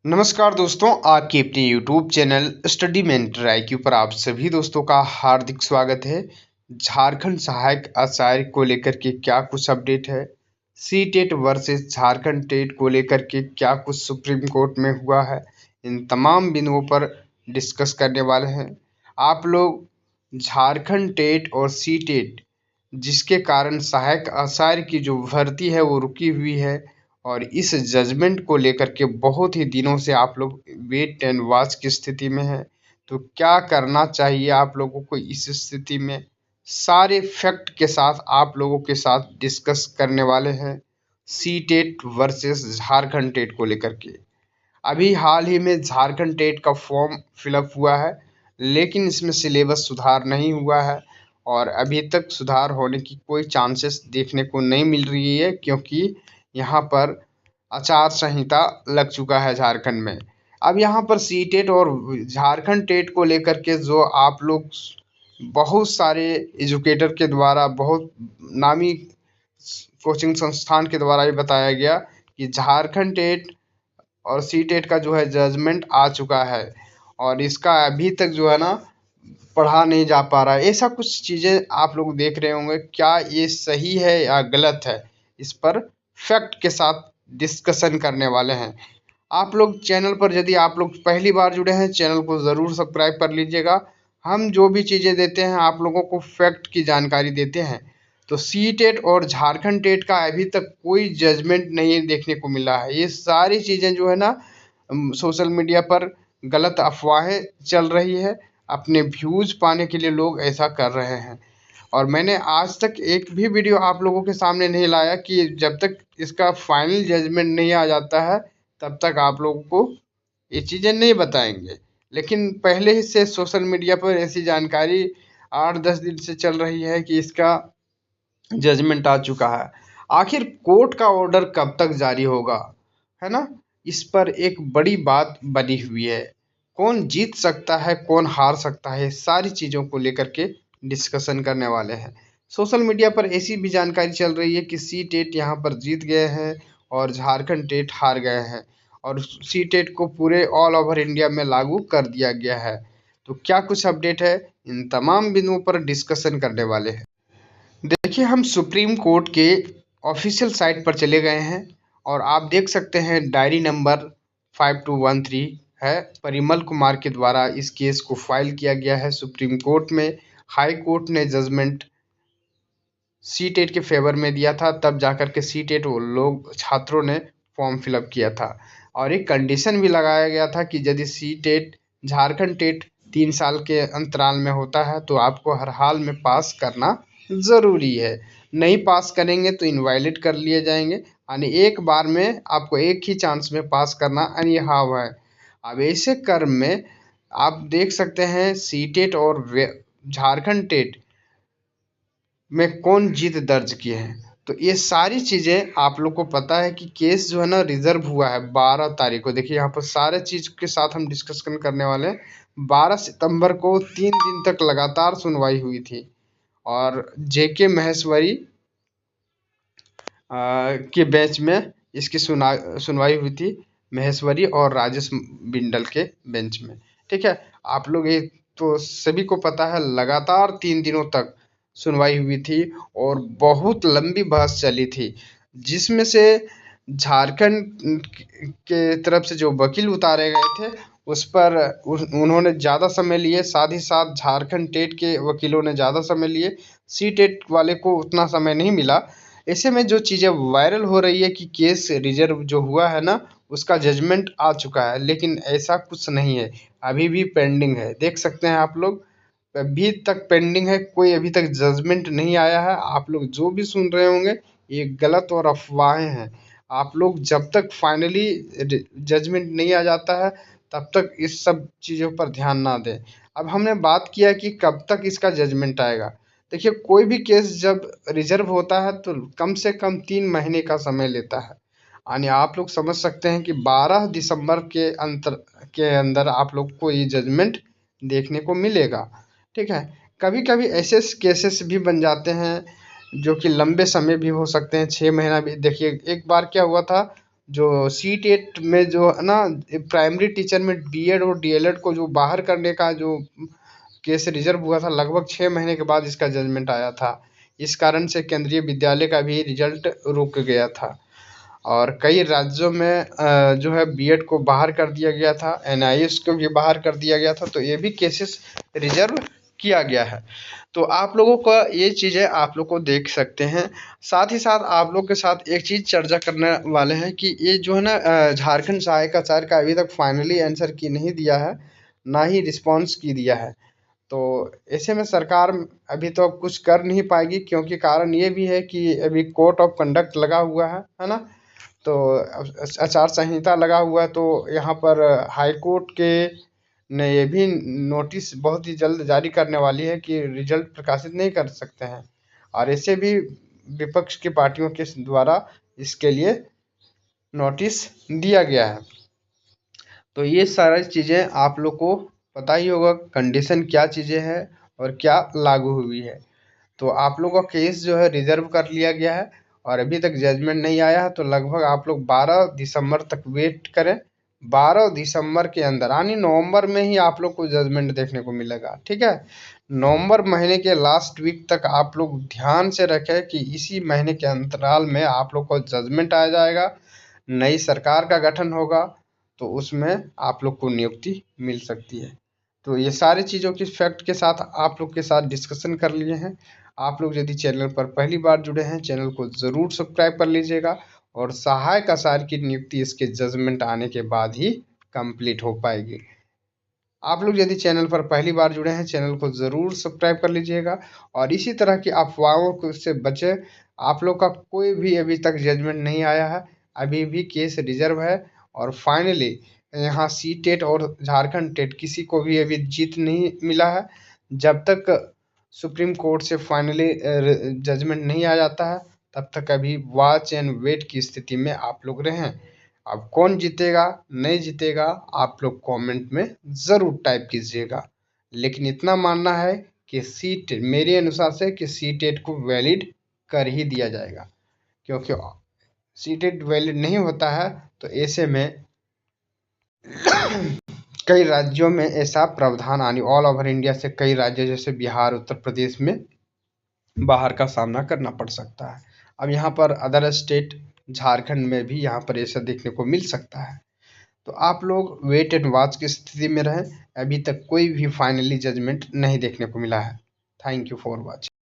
नमस्कार दोस्तों, आपके अपने YouTube channel study mentor IQ पर आप सभी दोस्तों का हार्दिक स्वागत है। झारखंड सहायक आचार्य को लेकर के क्या कुछ अपडेट है, CTET versus Jharkhand TET को लेकर के क्या कुछ सुप्रीम कोर्ट में हुआ है, इन तमाम बिंदुओं पर डिस्कस करने वाले हैं। आप लोग झारखंड टेट और सी टेट जिसके कारण सहायक आचार्य की जो भर्ती है वो रुकी हुई है और इस जजमेंट को लेकर के बहुत ही दिनों से आप लोग वेट एंड वॉच की स्थिति में हैं। तो क्या करना चाहिए आप लोगों को इस स्थिति में, सारे फैक्ट के साथ आप लोगों के साथ डिस्कस करने वाले हैं CTET versus Jharkhand TET को लेकर के। अभी हाल ही में झारखंड टेट का फॉर्म फिलअप हुआ है, लेकिन इसमें सिलेबस सुधार नहीं हुआ है और अभी तक सुधार होने की कोई चांसेस देखने को नहीं मिल रही है, क्योंकि यहाँ पर आचार संहिता लग चुका है झारखंड में। अब यहाँ पर सी टेट और झारखंड टेट को लेकर के जो आप लोग बहुत सारे एजुकेटर के द्वारा, बहुत नामी कोचिंग संस्थान के द्वारा ये बताया गया कि झारखंड टेट और सी टेट का जो है जजमेंट आ चुका है और इसका अभी तक जो है ना पढ़ा नहीं जा पा रहा है। ऐसा कुछ चीज़ें आप लोग देख रहे होंगे, क्या ये सही है या गलत है, इस पर फैक्ट के साथ डिस्कशन करने वाले हैं। आप लोग चैनल पर यदि आप लोग पहली बार जुड़े हैं, चैनल को ज़रूर सब्सक्राइब कर लीजिएगा। हम जो भी चीज़ें देते हैं आप लोगों को फैक्ट की जानकारी देते हैं। तो सी टेट और झारखंड टेट का अभी तक कोई जजमेंट नहीं देखने को मिला है। ये सारी चीज़ें जो है ना सोशल मीडिया पर गलत अफवाहें चल रही है, अपने व्यूज़ पाने के लिए लोग ऐसा कर रहे हैं। और मैंने आज तक एक भी वीडियो आप लोगों के सामने नहीं लाया कि जब तक इसका फाइनल जजमेंट नहीं आ जाता है तब तक आप लोगों को ये चीज़ें नहीं बताएंगे। लेकिन पहले ही से सोशल मीडिया पर ऐसी जानकारी 8-10 दिन से चल रही है कि इसका जजमेंट आ चुका है। आखिर कोर्ट का ऑर्डर कब तक जारी होगा, है ना? इस पर एक बड़ी बात बनी हुई है। कौन जीत सकता है, कौन हार सकता है, सारी चीज़ों को लेकर के डिस्कशन करने वाले हैं। सोशल मीडिया पर ऐसी भी जानकारी चल रही है कि सी टेट यहाँ पर जीत गए हैं और झारखंड टेट हार गए हैं और सी टेट को पूरे ऑल ओवर इंडिया में लागू कर दिया गया है। तो क्या कुछ अपडेट है, इन तमाम बिंदुओं पर डिस्कशन करने वाले हैं। देखिए, हम सुप्रीम कोर्ट के ऑफिशियल साइट पर चले गए हैं और आप देख सकते हैं डायरी नंबर 5213 है। परिमल कुमार के द्वारा इस केस को फाइल किया गया है सुप्रीम कोर्ट में। हाई कोर्ट ने जजमेंट सी टेट के फेवर में दिया था, तब जाकर के सी टेट लोग छात्रों ने फॉर्म फिलअप किया था और एक कंडीशन भी लगाया गया था कि यदि सी टेट झारखंड टेट 3 साल के अंतराल में होता है तो आपको हर हाल में पास करना ज़रूरी है। नहीं पास करेंगे तो इनवैलिड कर लिए जाएंगे, यानी एक बार में आपको एक ही चांस में पास करना अनिवार्य है। अब ऐसे क्रम में आप देख सकते हैं सी टेट और झारखंड टेट में कौन जीत दर्ज किए हैं। तो ये सारी चीज़ें आप लोग को पता है कि केस जो है ना रिजर्व हुआ है 12 तारीख को। देखिए यहाँ पर सारे चीज़ के साथ हम डिस्कशन करने वाले हैं। 12 सितंबर को 3 दिन तक लगातार सुनवाई हुई थी और जेके महेश्वरी के बेंच में इसकी सुनवाई हुई थी, महेश्वरी और राजेश बिंडल के बेंच में। ठीक है, आप लोग ये तो सभी को पता है, लगातार 3 दिनों तक सुनवाई हुई थी और बहुत लंबी बहस चली थी, जिसमें से झारखंड के तरफ से जो वकील उतारे गए थे उस पर उन्होंने ज़्यादा समय लिए, साथ ही साथ झारखंड टेट के वकीलों ने ज़्यादा समय लिए, सी टेट वाले को उतना समय नहीं मिला। ऐसे में जो चीज़ें वायरल हो रही है कि केस रिजर्व जो हुआ है ना उसका जजमेंट आ चुका है, लेकिन ऐसा कुछ नहीं है, अभी भी पेंडिंग है। देख सकते हैं आप लोग, अभी तक पेंडिंग है, कोई अभी तक जजमेंट नहीं आया है। आप लोग जो भी सुन रहे होंगे ये गलत और अफवाहें हैं। आप लोग जब तक फाइनली जजमेंट नहीं आ जाता है तब तक इस सब चीज़ों पर ध्यान ना दें। अब हमने बात किया कि कब तक इसका जजमेंट आएगा। देखिए, कोई भी केस जब रिजर्व होता है तो कम से कम 3 महीने का समय लेता है, यानी आप लोग समझ सकते हैं कि 12 दिसंबर के अंदर आप लोग को ये जजमेंट देखने को मिलेगा। ठीक है, कभी कभी ऐसे केसेस भी बन जाते हैं जो कि लंबे समय भी हो सकते हैं, 6 महीना भी। देखिए, एक बार क्या हुआ था, जो सी टेट में जो है ना प्राइमरी टीचर में बीएड और डीएलएड को जो बाहर करने का जो केस रिजर्व हुआ था, लगभग 6 महीने के बाद इसका जजमेंट आया था। इस कारण से केंद्रीय विद्यालय का भी रिजल्ट रुक गया था और कई राज्यों में जो है बीएड को बाहर कर दिया गया था, एनआईएस को भी बाहर कर दिया गया था। तो ये भी केसेस रिजर्व किया गया है। तो आप लोगों को ये चीज़ें आप लोग को देख सकते हैं। साथ ही साथ आप लोग के साथ एक चीज़ चर्चा करने वाले हैं कि ये जो है ना झारखंड सहायक आचार्य का अभी तक फाइनली आंसर की नहीं दिया है, ना ही रिस्पॉन्स की दिया है। तो ऐसे में सरकार अभी तो कुछ कर नहीं पाएगी, क्योंकि कारण ये भी है कि अभी कोड ऑफ कंडक्ट लगा हुआ है ना। तो आचार संहिता लगा हुआ है, तो यहाँ पर हाई कोर्ट के ने ये भी नोटिस बहुत ही जल्द जारी करने वाली है कि रिजल्ट प्रकाशित नहीं कर सकते हैं, और ऐसे भी विपक्ष की पार्टियों के द्वारा इसके लिए नोटिस दिया गया है। तो ये सारी चीज़ें आप लोग को पता ही होगा कंडीशन क्या चीज़ें हैं और क्या लागू हुई है। तो आप लोग का केस जो है रिजर्व कर लिया गया है और अभी तक जजमेंट नहीं आया है। तो लगभग आप लोग 12 दिसंबर तक वेट करें। 12 दिसंबर के अंदर यानी नवंबर में ही आप लोग को जजमेंट देखने को मिलेगा, ठीक है। नवंबर महीने के लास्ट वीक तक आप लोग ध्यान से रखें कि इसी महीने के अंतराल में आप लोग को जजमेंट आ जाएगा, नई सरकार का गठन होगा, तो उसमें आप लोग को नियुक्ति मिल सकती है। तो ये सारी चीज़ों की फैक्ट के साथ आप लोग के साथ डिस्कशन कर लिए हैं। आप लोग यदि चैनल पर पहली बार जुड़े हैं, चैनल को ज़रूर सब्सक्राइब कर लीजिएगा और सहायक आचार्य की नियुक्ति इसके जजमेंट आने के बाद ही कंप्लीट हो पाएगी। आप लोग यदि चैनल पर पहली बार जुड़े हैं, चैनल को ज़रूर सब्सक्राइब कर लीजिएगा और इसी तरह की अफवाहों को से बचे। आप लोग का कोई भी अभी तक जजमेंट नहीं आया है, अभी भी केस रिजर्व है और फाइनली यहाँ सी टेट और झारखंड टेट किसी को भी अभी जीत नहीं मिला है। जब तक सुप्रीम कोर्ट से फाइनली जजमेंट नहीं आ जाता है, तब तक अभी वॉच एंड वेट की स्थिति में आप लोग रहें। अब कौन जीतेगा नहीं जीतेगा आप लोग कमेंट में ज़रूर टाइप कीजिएगा, लेकिन इतना मानना है कि सीट मेरे अनुसार से कि सी टेट को वैलिड कर ही दिया जाएगा, क्योंकि सी टेट वैलिड नहीं होता है तो ऐसे में कई राज्यों में ऐसा प्रावधान आने ऑल ओवर इंडिया से कई राज्य जैसे बिहार उत्तर प्रदेश में बाहर का सामना करना पड़ सकता है। अब यहाँ पर अदर स्टेट झारखंड में भी यहाँ पर ऐसा देखने को मिल सकता है। तो आप लोग वेट एंड वॉच की स्थिति में रहें। अभी तक कोई भी फाइनली जजमेंट नहीं देखने को मिला है। Thank you for watching.